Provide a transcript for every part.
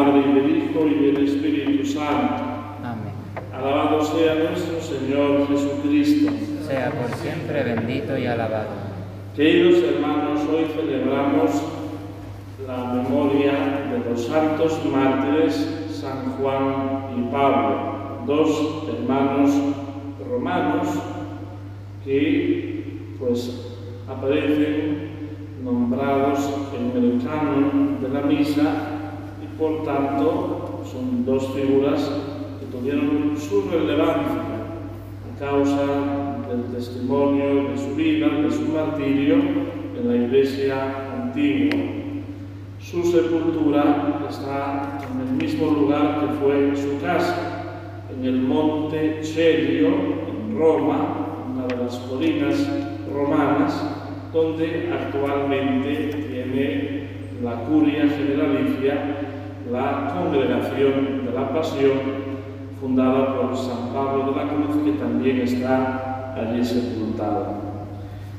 Padre, y del Hijo, y del Espíritu Santo. Amén. Alabado sea nuestro Señor Jesucristo. Sea por siempre bendito y alabado. Queridos hermanos, hoy celebramos la memoria de los santos mártires San Juan y Pablo, dos hermanos romanos que aparecen nombrados en el canon de la misa y por tanto son dos figuras que tuvieron su relevancia a causa del testimonio de su vida, de su martirio en la Iglesia antigua. Su sepultura está en el mismo lugar que fue su casa, en el monte Celio, en Roma, una de las colinas romanas, donde actualmente tiene la curia generalicia la Congregación de la Pasión, fundada por San Pablo de la Cruz, que también está allí sepultado.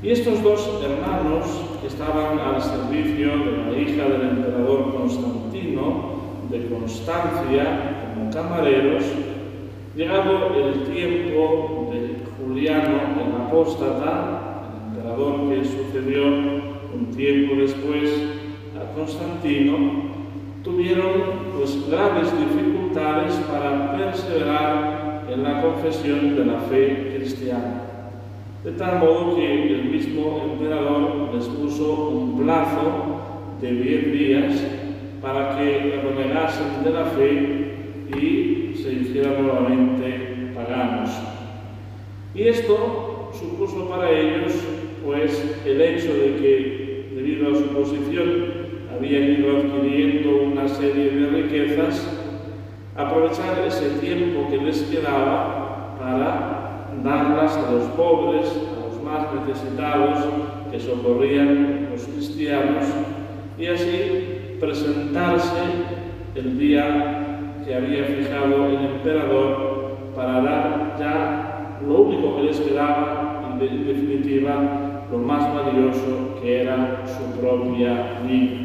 Y estos dos hermanos, que estaban al servicio de la hija del emperador Constantino, de Constancia, como camareros, llegado el tiempo de Juliano el Apóstata, el emperador que sucedió un tiempo después a Constantino, tuvieron graves dificultades para perseverar en la confesión de la fe cristiana. De tal modo que el mismo emperador les puso un plazo de 10 días para que renegasen de la fe y se hicieran nuevamente paganos. Y esto supuso para ellos el hecho de que, debido a su posición, habían ido adquiriendo una serie de riquezas, aprovechar ese tiempo que les quedaba para darlas a los pobres, a los más necesitados que socorrían los cristianos, y así presentarse el día que había fijado el emperador para dar ya lo único que les quedaba, y en definitiva lo más valioso, que era su propia vida.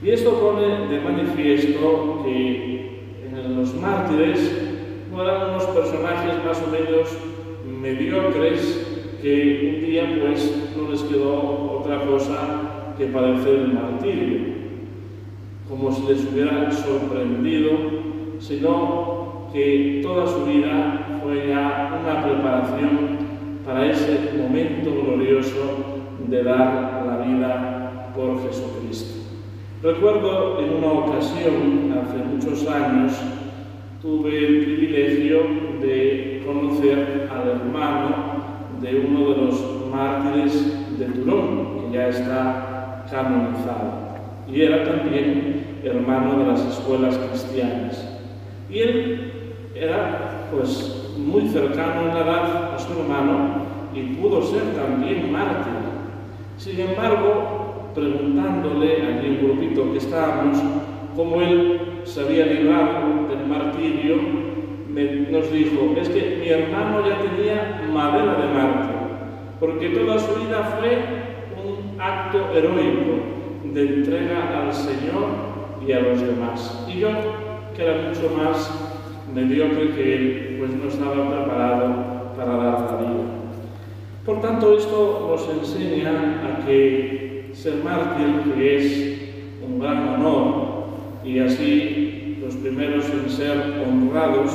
Y esto pone de manifiesto que en los mártires no eran unos personajes más o menos mediocres que un día no les quedó otra cosa que padecer el martirio, como si les hubiera sorprendido, sino que toda su vida fue ya una preparación para ese momento glorioso de dar la vida por Jesucristo. Recuerdo en una ocasión, hace muchos años, tuve el privilegio de conocer al hermano de uno de los mártires de Turón, que ya está canonizado, y era también hermano de las escuelas cristianas. Y él era muy cercano en la edad a su hermano y pudo ser también mártir. Sin embargo, preguntándole a un grupito que estábamos cómo él se había librado del martirio, nos dijo: es que mi hermano ya tenía madera de mártir, porque toda su vida fue un acto heroico de entrega al Señor y a los demás. Y yo, que era mucho más mediocre que él, no estaba preparado para dar la vida. Por tanto, esto nos enseña a que ser mártir, que es un gran honor, y así los primeros en ser honrados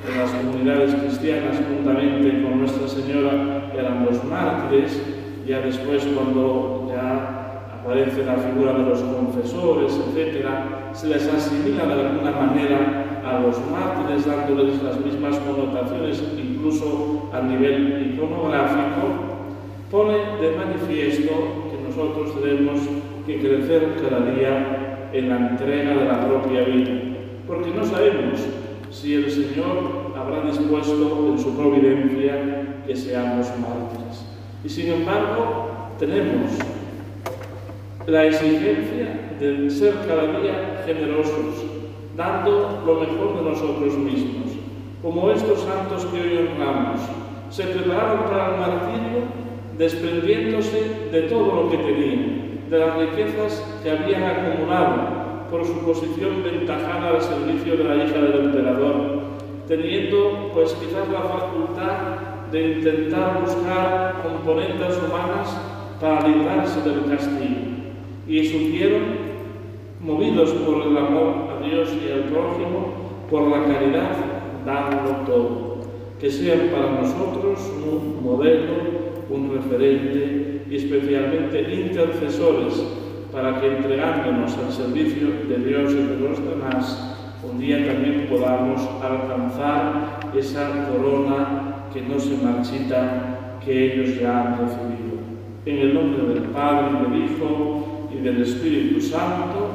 en las comunidades cristianas, juntamente con Nuestra Señora, eran los mártires. Ya después, cuando ya aparece la figura de los confesores, etc., se les asimila de alguna manera a los mártires, dándoles las mismas connotaciones, incluso a nivel iconográfico. Pone de manifiesto que nosotros tenemos que crecer cada día en la entrega de la propia vida, porque no sabemos si el Señor habrá dispuesto en su providencia que seamos mártires. Y sin embargo, tenemos la exigencia de ser cada día generosos, dando lo mejor de nosotros mismos, como estos santos que hoy honramos. Se prepararon para el martirio desprendiéndose de todo lo que tenían, de las riquezas que habían acumulado, por su posición ventajada al servicio de la hija del emperador, teniendo pues quizás la facultad de intentar buscar componentes humanas para librarse del castigo. Y supieron, movidos por el amor a Dios y al prójimo, por la caridad, darlo todo. Que sean para nosotros un modelo, un referente y especialmente intercesores para que entregándonos al servicio de Dios y de los demás, un día también podamos alcanzar esa corona que no se marchita, que ellos ya han recibido. En el nombre del Padre, y del Hijo, y del Espíritu Santo.